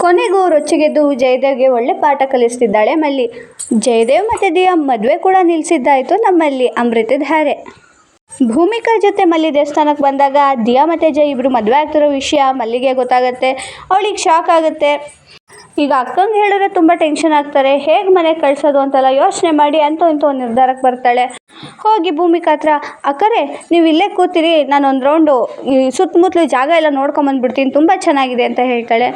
ಕೊನೆಗೂ ರೊಚ್ಚಿಗೆದ್ದು ಜಯದೇವ್ಗೆ ಒಳ್ಳೆ ಪಾಠ ಕಲಿಸ್ತಿದ್ದಾಳೆ ಮಲ್ಲಿ. ಜಯದೇವ್ ಮತ್ತು ದಿಯಾ ಮದುವೆ ಕೂಡ ನಿಲ್ಲಿಸಿದ್ದಾಯಿತು ನಮ್ಮಲ್ಲಿ ಅಮೃತದ ಹಾರೆ. ಭೂಮಿಕಾ ಜೊತೆ ಮಲ್ಲಿ ದೇವಸ್ಥಾನಕ್ಕೆ ಬಂದಾಗ ದಿಯಾ ಮತ್ತು ಜೈ ಇಬ್ಬರು ಮದುವೆ ಆಗ್ತಿರೋ ವಿಷಯ ಮಲ್ಲಿಗೆ ಗೊತ್ತಾಗುತ್ತೆ. ಅವಳಿಗೆ ಶಾಕ್ ಆಗುತ್ತೆ. ಈಗ ಅಕ್ಕಂಗೆ ಹೇಳಿದ್ರೆ ತುಂಬ ಟೆನ್ಷನ್ ಆಗ್ತಾರೆ, ಹೇಗೆ ಮನೆಗೆ ಕಳಿಸೋದು ಅಂತೆಲ್ಲ ಯೋಚನೆ ಮಾಡಿ ಅಂತೂ ಇಂಥ ಒಂದು ನಿರ್ಧಾರಕ್ಕೆ ಬರ್ತಾಳೆ. ಹೋಗಿ ಭೂಮಿಕಾ ಹತ್ರ, ಅಕ್ಕರೇ ನೀವು ಇಲ್ಲೇ ಕೂತಿರಿ, ನಾನು ಒಂದು ರೌಂಡು ಈ ಸುತ್ತಮುತ್ತಲು ಜಾಗ ಎಲ್ಲ ನೋಡ್ಕೊಂಬಂದ್ಬಿಡ್ತೀನಿ, ತುಂಬ ಚೆನ್ನಾಗಿದೆ ಅಂತ ಹೇಳ್ತಾಳೆ.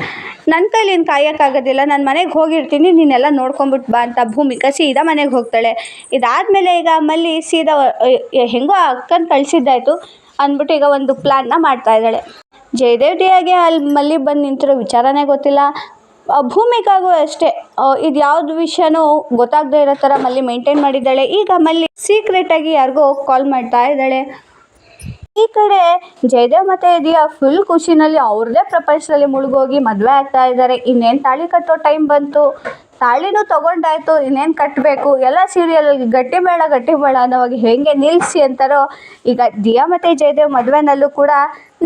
ನನ್ನ ಕೈಲಿ ಏನು ಕಾಯೋಕ್ಕಾಗೋದಿಲ್ಲ, ನಾನು ಮನೆಗೆ ಹೋಗಿರ್ತೀನಿ, ನೀನೆಲ್ಲ ನೋಡ್ಕೊಂಬಿಟ್ಟು ಬಾ ಅಂತ ಭೂಮಿಕಾ ಸೀದಾ ಮನೆಗೆ ಹೋಗ್ತಾಳೆ. ಇದಾದಮೇಲೆ ಈಗ ಮಲ್ಲಿ ಸೀದಾ ಹೆಂಗೋ ಅಕ್ಕನ ಕಳಿಸಿದ್ದಾಯಿತು ಅಂದ್ಬಿಟ್ಟು ಈಗ ಒಂದು ಪ್ಲ್ಯಾನ್ನ ಮಾಡ್ತಾ ಇದ್ದಾಳೆ. ಜಯದೇವ್ ದಿಯಾಗೆ ಅಲ್ಲಿ ಮಲ್ಲಿ ಬಂದು ನಿಂತಿರೋ ವಿಚಾರನೇ ಗೊತ್ತಿಲ್ಲ. ಭೂಮಿಕಾಗೂ ಅಷ್ಟೇ ಇದು ಯಾವ್ದು ವಿಷಯನೂ ಗೊತ್ತಾಗದೇ ಇರೋ ಥರ ಮಲ್ಲಿ ಮೇಂಟೈನ್ ಮಾಡಿದ್ದಾಳೆ. ಈಗ ಮಲ್ಲಿ ಸೀಕ್ರೆಟಾಗಿ ಯಾರಿಗೋ ಕಾಲ್ ಮಾಡ್ತಾ ಇದ್ದಾಳೆ. ಈ ಕಡೆ ಜಯದೇವ್ ಮತ್ತು ದಿಯಾ ಫುಲ್ ಖುಷಿನಲ್ಲಿ ಅವ್ರದ್ದೇ ಪ್ರಪಂಚದಲ್ಲಿ ಮುಳುಗೋಗಿ ಮದುವೆ ಆಗ್ತಾ ಇದ್ದಾರೆ. ಇನ್ನೇನು ತಾಳಿ ಕಟ್ಟೋ ಟೈಮ್ ಬಂತು, ತಾಳಿನೂ ತೊಗೊಂಡಾಯ್ತು, ಇನ್ನೇನು ಕಟ್ಟಬೇಕು. ಎಲ್ಲ ಸೀರಿಯಲಲ್ಲಿ ಗಟ್ಟಿಬೇಡ ಅನ್ನೋವಾಗ ಹೇಗೆ ನಿಲ್ಲಿಸಿ ಅಂತಾರೋ ಈಗ ದಿಯಾ ಮತ್ತು ಜಯದೇವ್ ಮದುವೆನಲ್ಲೂ ಕೂಡ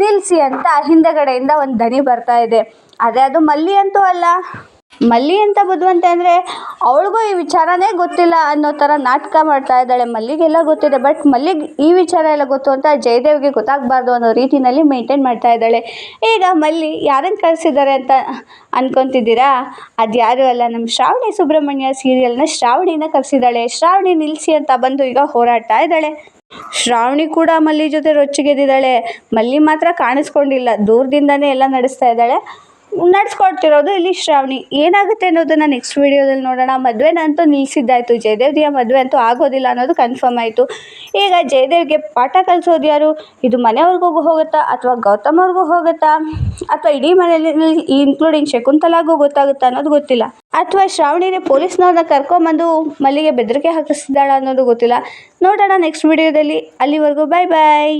ನಿಲ್ಲಿಸಿ ಅಂತ ಹಿಂದೆಗಡೆಯಿಂದ ಒಂದು ದನಿ ಬರ್ತಾ ಇದೆ. ಅದೇ ಅದು ಮಲ್ಲಿ ಅಂತೂ ಅಲ್ಲ. ಮಲ್ಲಿ ಅಂತ ಬುದ್ಧಿವಂತೆ ಅಂದರೆ ಅವಳಿಗೂ ಈ ವಿಚಾರನೇ ಗೊತ್ತಿಲ್ಲ ಅನ್ನೋ ಥರ ನಾಟಕ ಮಾಡ್ತಾ ಇದ್ದಾಳೆ. ಮಲ್ಲಿಗೆಲ್ಲ ಗೊತ್ತಿದೆ, ಬಟ್ ಮಲ್ಲಿಗೆ ಈ ವಿಚಾರ ಎಲ್ಲ ಗೊತ್ತು ಅಂತ ಜಯದೇವ್ಗೆ ಗೊತ್ತಾಗಬಾರ್ದು ಅನ್ನೋ ರೀತಿಯಲ್ಲಿ ಮೇಂಟೈನ್ ಮಾಡ್ತಾ ಇದ್ದಾಳೆ. ಈಗ ಮಲ್ಲಿ ಯಾರನ್ನು ಕಳಿಸಿದ್ದಾರೆ ಅಂತ ಅನ್ಕೊತಿದ್ದೀರಾ? ಅದು ಯಾರೂ ಅಲ್ಲ, ನಮ್ಮ ಶ್ರಾವಣಿ ಸುಬ್ರಹ್ಮಣ್ಯ ಸೀರಿಯಲ್ನ ಶ್ರಾವಣಿನ ಕರೆಸಿದ್ದಾಳೆ. ಶ್ರಾವಣಿ ನಿಲ್ಲಿಸಿ ಅಂತ ಬಂದು ಈಗ ಹೋರಾಡ್ತಾ ಇದ್ದಾಳೆ. ಶ್ರಾವಣಿ ಕೂಡ ಮಲ್ಲಿ ಜೊತೆ ರೊಚ್ಚಿಗೆದ್ದಿದ್ದಾಳೆ. ಮಲ್ಲಿ ಮಾತ್ರ ಕಾಣಿಸ್ಕೊಂಡಿಲ್ಲ, ದೂರದಿಂದನೇ ಎಲ್ಲ ನಡೆಸ್ತಾ ಇದ್ದಾಳೆ. ನಡೆಸ್ಕೊಡ್ತಿರೋದು ಇಲ್ಲಿ ಶ್ರಾವಣಿ. ಏನಾಗುತ್ತೆ ಅನ್ನೋದನ್ನು ನೆಕ್ಸ್ಟ್ ವೀಡಿಯೋದಲ್ಲಿ ನೋಡೋಣ. ಮದುವೆನಂತೂ ನಿಲ್ಲಿಸಿದ್ದಾಯಿತು, ಜಯದೇವ್ ದಿಯಾ ಮದುವೆ ಅಂತೂ ಆಗೋದಿಲ್ಲ ಅನ್ನೋದು ಕನ್ಫರ್ಮ್ ಆಯಿತು. ಈಗ ಜಯದೇವ್ಗೆ ಪಾಠ ಕಲಿಸೋದು ಯಾರು? ಇದು ಮನೆಯವ್ರಿಗೂ ಹೋಗುತ್ತಾ ಅಥವಾ ಗೌತಮ್ ಅವ್ರಿಗೂ ಹೋಗುತ್ತಾ ಅಥವಾ ಇಡೀ ಮನೆಯಲ್ಲಿ ಇನ್ಕ್ಲೂಡಿಂಗ್ ಶಕುಂತಲಾಗೂ ಗೊತ್ತಾಗುತ್ತಾ ಅನ್ನೋದು ಗೊತ್ತಿಲ್ಲ. ಅಥವಾ ಶ್ರಾವಣಿನೇ ಪೊಲೀಸ್ನವ್ರನ್ನ ಕರ್ಕೊಂಬಂದು ಮಲ್ಲಿಗೆ ಬೆದರಿಕೆ ಹಾಕಿಸ್ತಿದ್ದಾಳ ಅನ್ನೋದು ಗೊತ್ತಿಲ್ಲ. ನೋಡೋಣ ನೆಕ್ಸ್ಟ್ ವೀಡಿಯೋದಲ್ಲಿ. ಅಲ್ಲಿವರೆಗೂ ಬಾಯ್ ಬಾಯ್.